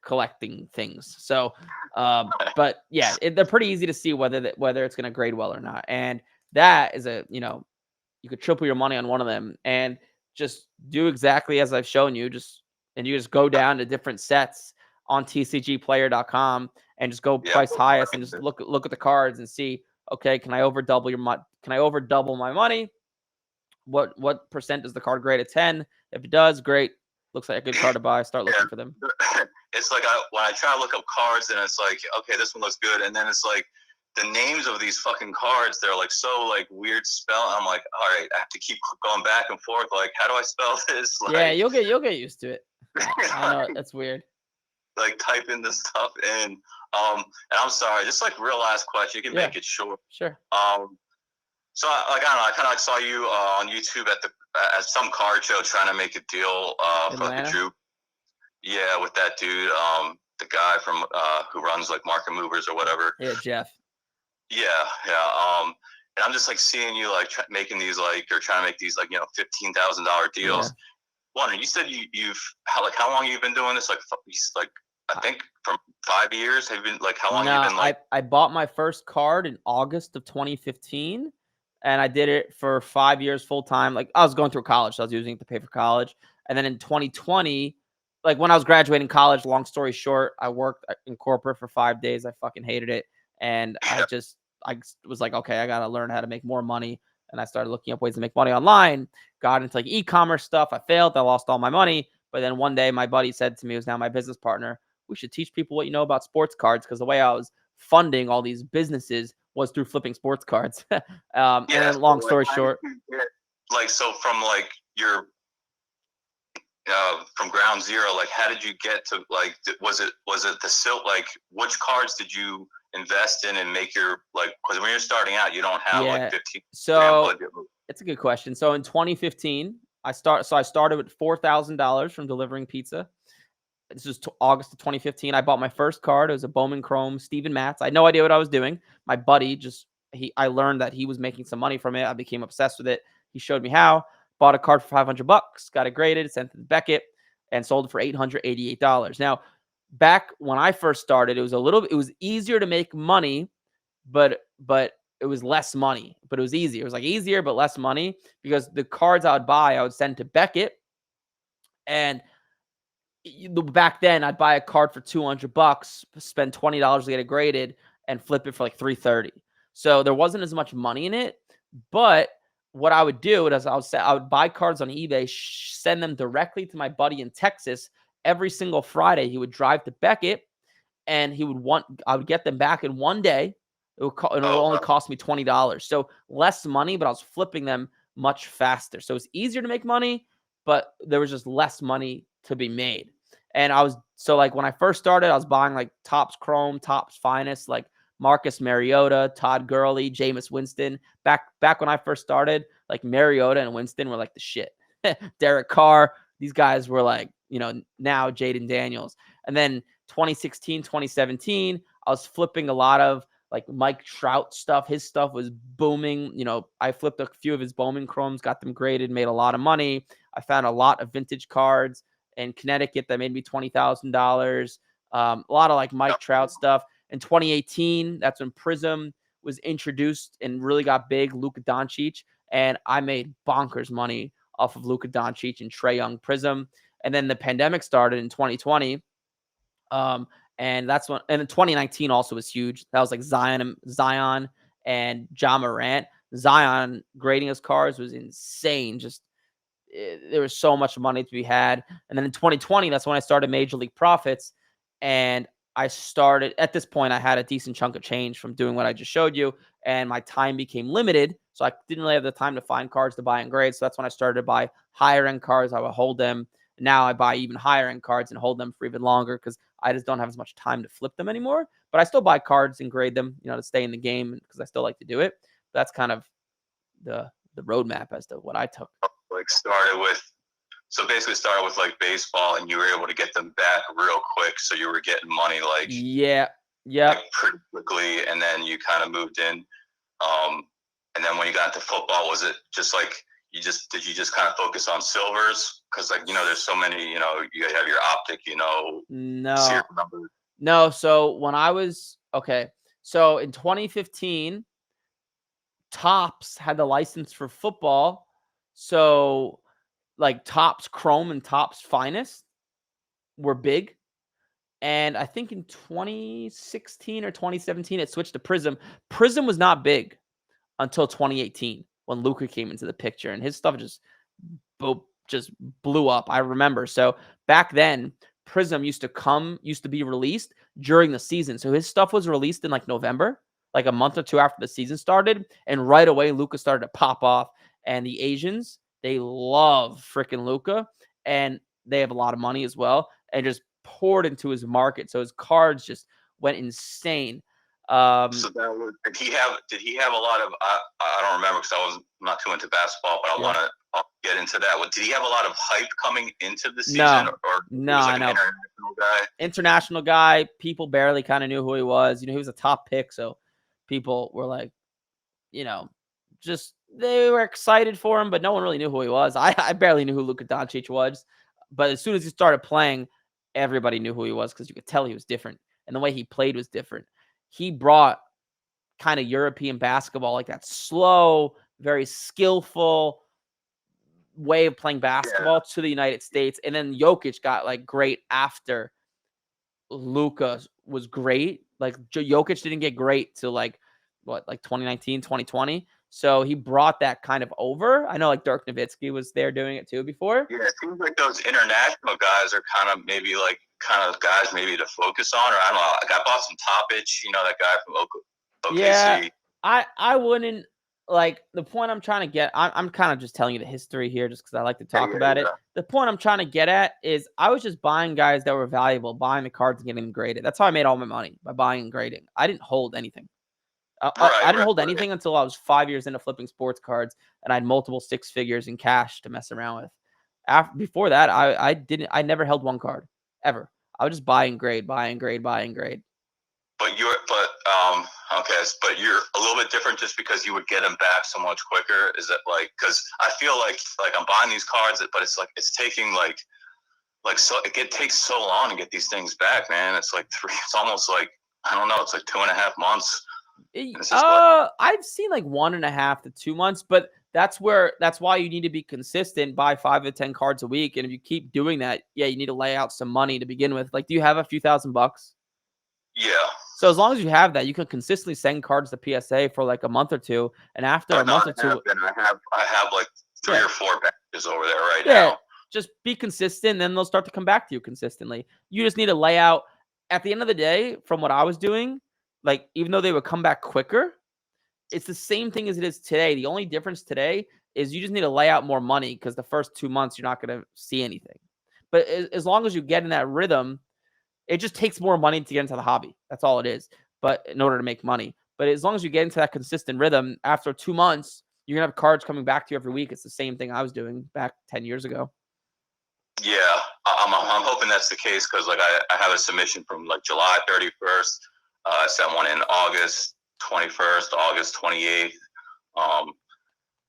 collecting things. So, but yeah, they're pretty easy to see whether it's going to grade well or not. And that is you could triple your money on one of them, and just do exactly as I've shown you. Just and you just go down to different sets on tcgplayer.com and just go price highest and just look at the cards and see, okay, can I over double my money? What percent does the card grade at 10? If it does, great. Looks like a good card to buy. Start looking for them. It's like when I try to look up cards, and it's like, okay, this one looks good, and then it's like the names of these fucking cards, they're like so like weird spell. I'm like, all right, I have to keep going back and forth. Like, how do I spell this? Like, yeah, you'll get used to it. I know that's weird. Like typing this stuff in. And I'm sorry, just like real last question. You can make it short. Sure. So I don't know. I kind of like saw you on YouTube at some card show trying to make a deal for like a Drew. Yeah, with that dude, the guy from who runs like Market Movers or whatever. Yeah, Jeff. Yeah. And I'm just like seeing you like making these like, or trying to make these like, $15,000 deals. Yeah. Wondering, you said how long you've been doing this? Like I think from 5 years. Have you been like, how long have you been like? I bought my first card in August of 2015. And I did it for 5 years full time. Like, I was going through college, so I was using it to pay for college. And then in 2020, like when I was graduating college, long story short, I worked in corporate for 5 days. I fucking hated it. And I was like, okay, I got to learn how to make more money. And I started looking up ways to make money online, got into like e-commerce stuff. I failed. I lost all my money. But then one day my buddy said to me, who's now my business partner, we should teach people what you know about sports cards, because the way I was funding all these businesses was through flipping sports cards. And then long story short, like, so from like your from ground zero, like how did you get to like, was it the silk, like which cards did you invest in and make your, like, because when you're starting out you don't have like 15. So it's a good question. So in 2015 I started with $4,000 from delivering pizza. This was August of 2015. I bought my first card. It was a Bowman Chrome Steven Matz. I had no idea what I was doing. My buddy I learned that he was making some money from it. I became obsessed with it. He showed me how. Bought a card for $500, got it graded, sent it to Beckett, and sold it for $888. Now, back when I first started, it was easier to make money, but it was less money. But it was easier. It was like easier but less money, because the cards I would buy, I would send to Beckett, and back then I'd buy a card for $200, spend $20 to get it graded, and flip it for like $330. So there wasn't as much money in it. But what I would do is I would buy cards on eBay, send them directly to my buddy in Texas. Every single Friday, he would drive to Beckett, and I would get them back in one day. It would only cost me $20. So less money, but I was flipping them much faster. So it's easier to make money, but there was just less money to be made. And like when I first started, I was buying like Topps Chrome, Topps Finest, like Marcus Mariota, Todd Gurley, Jameis Winston. Back when I first started, like Mariota and Winston were like the shit. Derek Carr, these guys were like, now Jaden Daniels. And then 2016, 2017, I was flipping a lot of like Mike Trout stuff. His stuff was booming. I flipped a few of his Bowman Chromes, got them graded, made a lot of money. I found a lot of vintage cards in Connecticut that made me $20,000. A lot of like Mike Trout stuff. In 2018, that's when Prism was introduced and really got big, Luka Doncic. And I made bonkers money off of Luka Doncic and Trae Young Prism. And then the pandemic started in 2020. And that's when, and in 2019 also was huge. That was like Zion and Ja Morant. Zion grading his cards was insane. There was so much money to be had. And then in 2020, that's when I started Major League Profits. And at this point, I had a decent chunk of change from doing what I just showed you. And my time became limited. So I didn't really have the time to find cards to buy and grade. So that's when I started to buy higher end cards. I would hold them. Now I buy even higher end cards and hold them for even longer, because I just don't have as much time to flip them anymore. But I still buy cards and grade them, to stay in the game, because I still like to do it. But that's kind of the roadmap as to what I took. Like started with like baseball, and you were able to get them back real quick, so you were getting money like like pretty quickly, and then you kind of moved in. And then when you got into football, was it just like did you just kind of focus on silvers? Because like there's so many, you have your optic, serial numbers. No. So when I was so in 2015, Topps had the license for football. So like Topps Chrome and Topps Finest, were big. And I think in 2016 or 2017, it switched to Prism. Prism was not big until 2018 when Luka came into the picture, and his stuff just blew up. I remember. So back then, Prism used to be released during the season. So his stuff was released in like November, like a month or two after the season started, and right away Luka started to pop off. And the Asians, they love freaking Luka, and they have a lot of money as well, and just poured into his market. So his cards just went insane. So that was, did he have a lot of, I don't remember because I'm not too into basketball, but I want to get into that. Did he have a lot of hype coming into the season? No, or no, was like no. an international guy? International guy. People barely kind of knew who he was. He was a top pick. So people were like, just they were excited for him, but no one really knew who he was. I barely knew who Luka Doncic was. But as soon as he started playing, everybody knew who he was because you could tell he was different. And the way he played was different. He brought kind of European basketball, like that slow, very skillful way of playing basketball to the United States. And then Jokic got like great after Luka was great. Like Jokic didn't get great till like 2019, 2020. So he brought that kind of over. I know like Dirk Nowitzki was there doing it too before. Yeah, it seems like those international guys are kind of maybe like guys maybe to focus on, or I don't know. Like I bought some Topic, that guy from OKC. Yeah, I wouldn't like the point I'm trying to get. I'm kind of just telling you the history here just because I like to talk about it. The point I'm trying to get at is I was just buying guys that were valuable, buying the cards and getting them graded. That's how I made all my money, by buying and grading. I didn't hold anything. I didn't hold anything until I was 5 years into flipping sports cards, and I had multiple six figures in cash to mess around with. Before that, I never held one card ever. I would just buy and grade. But you're a little bit different just because you would get them back so much quicker. Is that like, because I feel like I'm buying these cards, but it's like it's taking so it takes so long to get these things back, man. It's like it's almost like, I don't know, it's like 2.5 months. I've seen like 1.5 to 2 months, but that's why you need to be consistent, buy 5 to 10 cards a week. And if you keep doing that, you need to lay out some money to begin with. Like, do you have a few $1,000? Yeah. So as long as you have that, you can consistently send cards to PSA for like a month or two. And after a month or two, I have like 3 or 4 batches over there now. Just be consistent, then they'll start to come back to you consistently. You just need to lay out. At the end of the day, from what I was doing, like, even though they would come back quicker, it's the same thing as it is today. The only difference today is you just need to lay out more money because the first 2 months, you're not going to see anything. But as long as you get in that rhythm, it just takes more money to get into the hobby. That's all it is. But in order to make money. But as long as you get into that consistent rhythm, after 2 months, you're going to have cards coming back to you every week. It's the same thing I was doing back 10 years ago. Yeah, I'm hoping that's the case because like I have a submission from like July 31st. I sent one in August 21st, August 28th.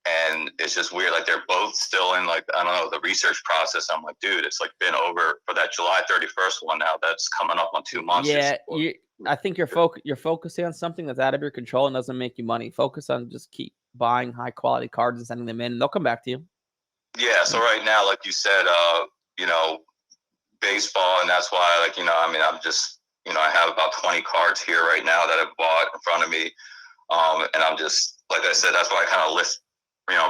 And it's just weird. Like they're both still in like, I don't know, the research process. I'm like, dude, it's like been over for that July 31st one now. That's coming up on 2 months. Yeah, I think you're focusing on something that's out of your control and doesn't make you money. Focus on just keep buying high quality cards and sending them in, and they'll come back to you. Yeah. So right now, like you said, baseball, and that's why, I'm just, I have about 20 cards here right now that I've bought in front of me, and I'm just, like I said, that's why I kind of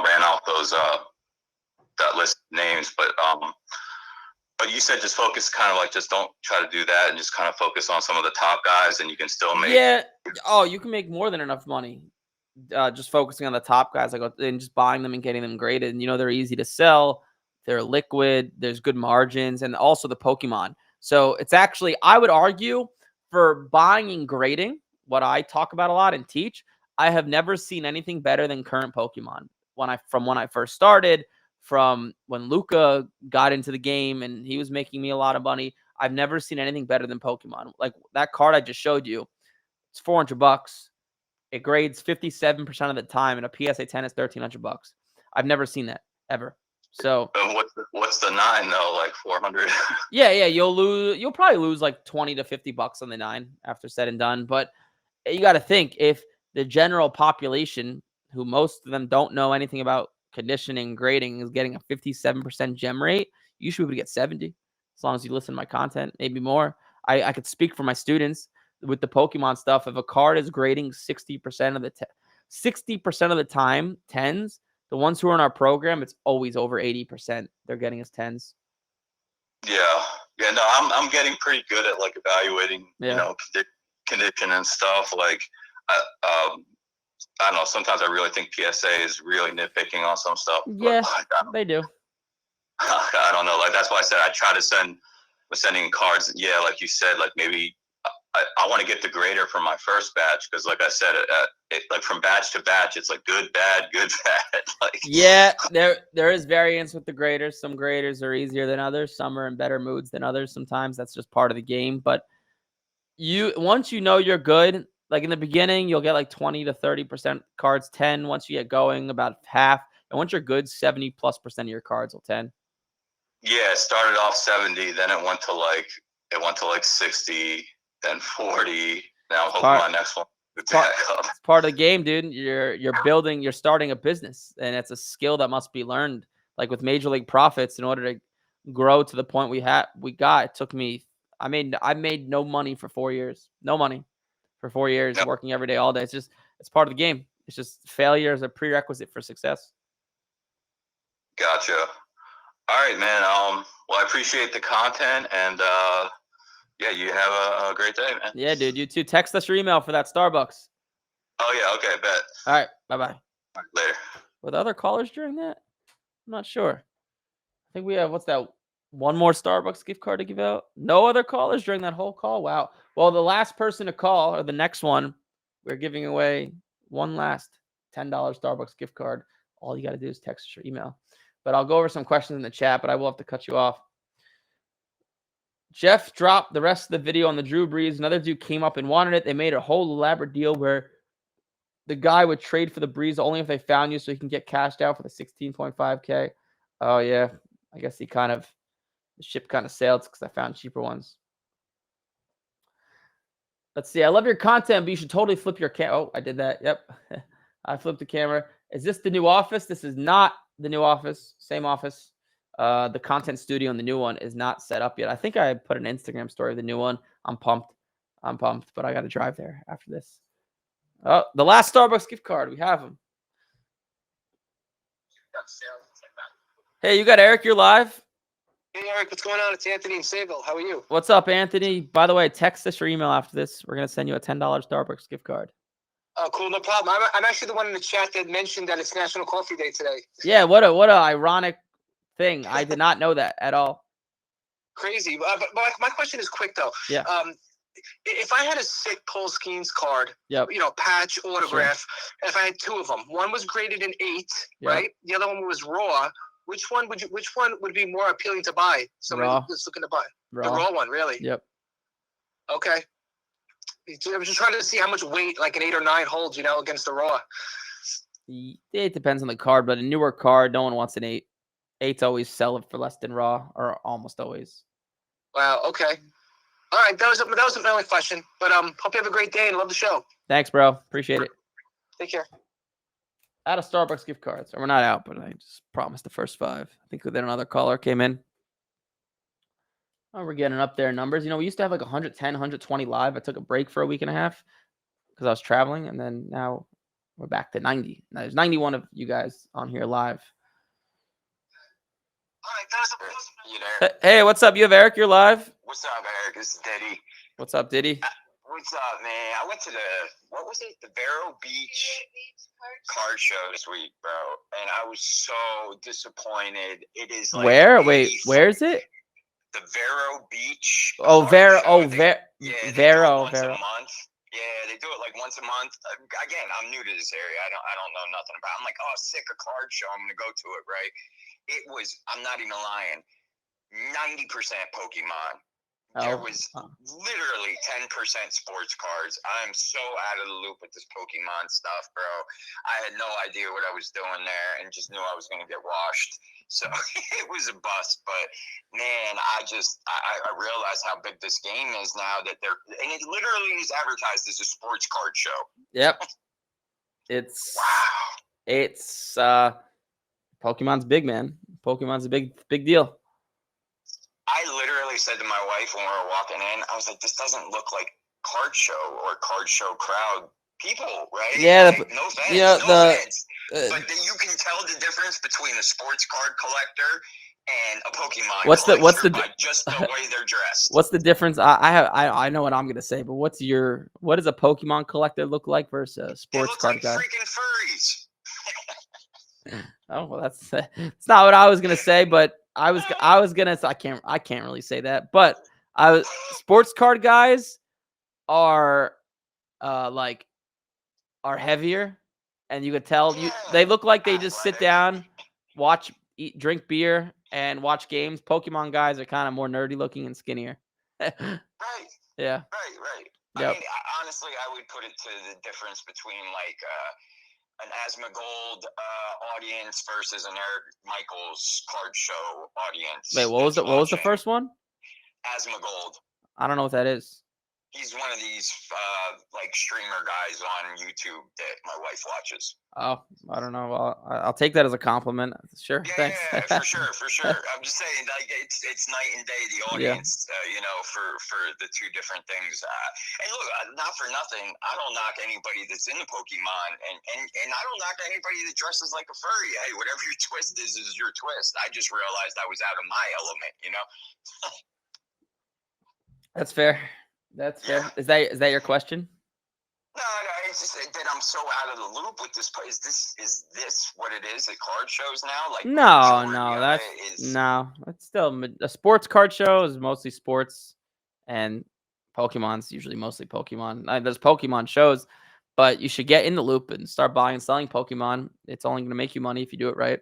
ran off those that list of names, but you said just focus, kind of like just don't try to do that, and just kind of focus on some of the top guys, and you can still make. Yeah. Oh, you can make more than enough money. Just focusing on the top guys, and just buying them and getting them graded, and they're easy to sell. They're liquid. There's good margins, and also the Pokemon. So it's actually, I would argue, for buying and grading, what I talk about a lot and teach, I have never seen anything better than current Pokemon. From when I first started, from when Luka got into the game and he was making me a lot of money, I've never seen anything better than Pokemon. Like that card I just showed you, it's $400. It grades 57% of the time, and a PSA 10 is $1,300. I've never seen that ever. So what's the 9 though? Like 400? Yeah. You'll probably lose like $20 to $50 on the 9 after said and done. But you got to think, if the general population, who most of them don't know anything about conditioning, grading, is getting a 57% gem rate, you should be able to get 70, as long as you listen to my content, maybe more. I could speak for my students with the Pokemon stuff. If a card is grading 60% of the 60% of the time 10s, the ones who are in our program, it's always over 80%. They're getting us 10s. Yeah. Yeah. No, I'm getting pretty good at like evaluating, Yeah. you know, condition and stuff. Like, I don't know. Sometimes I really think PSA is really nitpicking on some stuff. Yeah, But they do. I don't know. Like, that's why I said I try to sending cards. Yeah, like you said, like maybe I want to get the grader from my first batch because, like I said, like from batch to batch, it's like good, bad, good, bad. Like, Yeah, there is variance with the graders. Some graders are easier than others. Some are in better moods than others. Sometimes that's just part of the game. But once you know you're good, like in the beginning, you'll get like 20 to 30% cards 10. Once you get going, about half. And once you're good, 70+% of your cards will 10. yeah, it started off 70, then it went to like 60, then 40. Now I'm hoping my next one gets back up. It's part of the game, dude. You're starting a business, and it's a skill that must be learned. Like with Major League Profits, in order to grow to the point we got, it took me. I made no money for 4 years. No money for 4 years, Yep. working every day, all day. It's part of the game. It's just failure is a prerequisite for success. Gotcha. All right, man. Well, I appreciate the content, and yeah, you have a great day, man. Yeah, dude. You too. Text us your email for that Starbucks. Oh yeah, okay, bet. All right. Bye-bye. Later. Were there other callers during that? I'm not sure. I think we have, what's that, one more Starbucks gift card to give out? No other callers during that whole call? Wow. Well, the last person to call, or the next one, we're giving away one last $10 Starbucks gift card. All you got to do is text your email. But I'll go over some questions in the chat, but I will have to cut you off. Jeff dropped the rest of the video on the Drew Brees. Another dude came up and wanted it. They made a whole elaborate deal where the guy would trade for the Brees only if they found you so he can get cashed out for the 16.5K. Oh, yeah. I guess the ship kind of sailed because I found cheaper ones. Let's see. I love your content, but you should totally flip your camera. Oh, I did that. Yep. I flipped the camera. Is this the new office? This is not the new office. Same office. The content studio and the new one is not set up yet. I think I put an Instagram story of the new one. I'm pumped, but I got to drive there after this. Oh, the last Starbucks gift card. We have them. Hey, you got Eric? You're live. Hey, Eric, what's going on? It's Anthony in Sayville. How are you? What's up, Anthony? By the way, text us your email after this. We're going to send you a $10 Starbucks gift card. Oh, cool. No problem. I'm actually the one in the chat that mentioned that it's National Coffee Day today. Yeah, what a ironic thing. I did not know that at all. Crazy. But my question is quick, though. Yeah. If I had a sick Paul Skeens card, Yep. Patch, autograph, if I had two of them, one was graded an 8, Yep. right? The other one was raw. Which one would be more appealing to buy? Somebody Raw. that's looking to buy Raw. the raw one, really? Yep. Okay. I was just trying to see how much weight like an 8 or 9 holds, against the raw. It depends on the card, but a newer card, no one wants an 8. 8s always sell it for less than raw, or almost always. Wow. Okay. All right. That was my only question. But hope you have a great day and love the show. Thanks, bro. Appreciate it. Take care. Out of Starbucks gift cards. Or we're not out, but I just promised the first 5. I think then another caller came in. Oh, we're getting up there in numbers. We used to have like 110, 120 live. I took a break for a week and a half because I was traveling, and then now we're back to 90. Now there's 91 of you guys on here live. Hey, what's up? You have Eric? You're live? What's up, Eric? This is Diddy. What's up, Diddy? What's up, man? I went to the Vero Beach card show this week, bro, and I was so disappointed. It is like Where? Wait, where is it? The Vero Beach. Oh, Vero. Oh, Vero. Vero. Once a month. Yeah, they do it like once a month. Again, I'm new to this area. I don't know nothing about it. I'm like, oh, sick, a card show. I'm going to go to it, right? It was, I'm not even lying, 90% Pokemon. There was literally 10% sports cards. I'm so out of the loop with this Pokemon stuff, bro. I had no idea what I was doing there and just knew I was going to get washed. So it was a bust. But, man, I realized how big this game is now and it literally is advertised as a sports card show. Yep. It's Pokemon's big, man. Pokemon's a big deal. I literally said to my wife when we were walking in, I was like, this doesn't look like card show or card show crowd people, right? Yeah, like, no offense, you know, no offense. But you can tell the difference between a sports card collector and a Pokemon collector by just the way they're dressed. What's the difference? I know what I'm gonna say, but what does a Pokemon collector look like versus a sports card like guy? Freaking furries. Oh well, it's not what I was gonna say, but I was gonna. I can't really say that, but sports card guys are are heavier, and you could tell they look like they just sit down, drink beer, and watch games. Pokemon guys are kind of more nerdy looking and skinnier. Right. Yeah. Right. Yep. I mean, honestly, I would put it to the difference between like an Asmongold audience versus an Eric Michaels card show audience. Wait, what was the first one? Asmongold. I don't know what that is. He's one of these like streamer guys on YouTube that my wife watches. Oh, I don't know. Well, I'll take that as a compliment. Sure. Yeah, Thanks. yeah, for sure. I'm just saying, like, it's night and day, the audience, for the two different things. And look, not for nothing, I don't knock anybody that's into Pokemon, and I don't knock anybody that dresses like a furry. Hey, whatever your twist is your twist. I just realized I was out of my element, That's fair. That's fair. Yeah. Is that your question? No, it's just that I'm so out of the loop with this. Is this what it is at card shows now? Like that's still a sports card show is mostly sports, and Pokemon's usually mostly Pokemon. There's Pokemon shows, but you should get in the loop and start buying and selling Pokemon. It's only going to make you money if you do it right.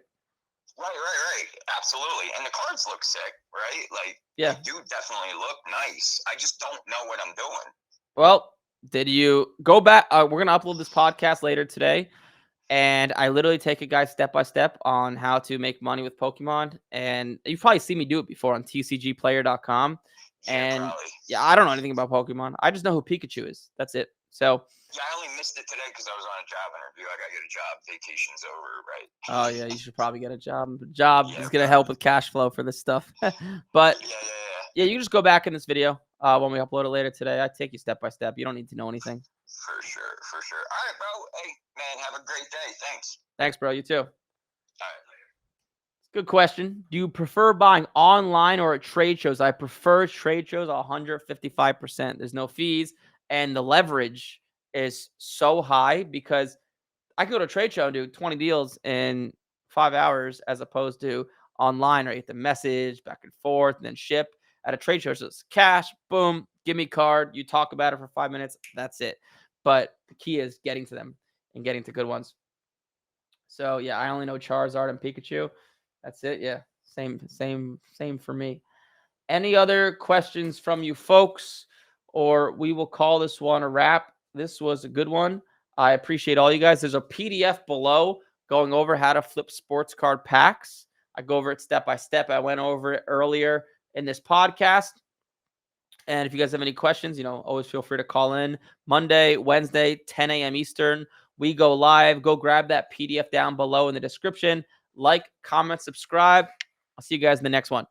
Right. Absolutely. And the cards look sick, right? Like, yeah, they do definitely look nice. I just don't know what I'm doing. Well, did you go back? We're going to upload this podcast later today. And I literally take a guy step by step on how to make money with Pokemon. And you've probably seen me do it before on tcgplayer.com. And I don't know anything about Pokemon. I just know who Pikachu is. That's it. So. Yeah, I only missed it today because I was on a job interview. I got to get a job. Vacation's over, right? Oh, yeah. You should probably get a job. The job is going to help with cash flow for this stuff. But, yeah, you can just go back in this video when we upload it later today. I take you step by step. You don't need to know anything. For sure. All right, bro. Hey, man, have a great day. Thanks. Thanks, bro. You too. All right, later. Good question. Do you prefer buying online or at trade shows? I prefer trade shows 155%. There's no fees, and the leverage is so high because I could go to a trade show and do 20 deals in 5 hours as opposed to online, or you have to message back and forth and then ship. At a trade show, so it's cash, boom, give me card. You talk about it for 5 minutes. That's it. But the key is getting to them and getting to good ones. So, yeah, I only know Charizard and Pikachu. That's it. Yeah, same for me. Any other questions from you folks, or we will call this one a wrap. This was a good one. I appreciate all you guys. There's a PDF below going over how to flip sports card packs. I go over it step by step. I went over it earlier in this podcast. And if you guys have any questions, always feel free to call in. Monday, Wednesday, 10 a.m. Eastern. We go live. Go grab that PDF down below in the description. Like, comment, subscribe. I'll see you guys in the next one.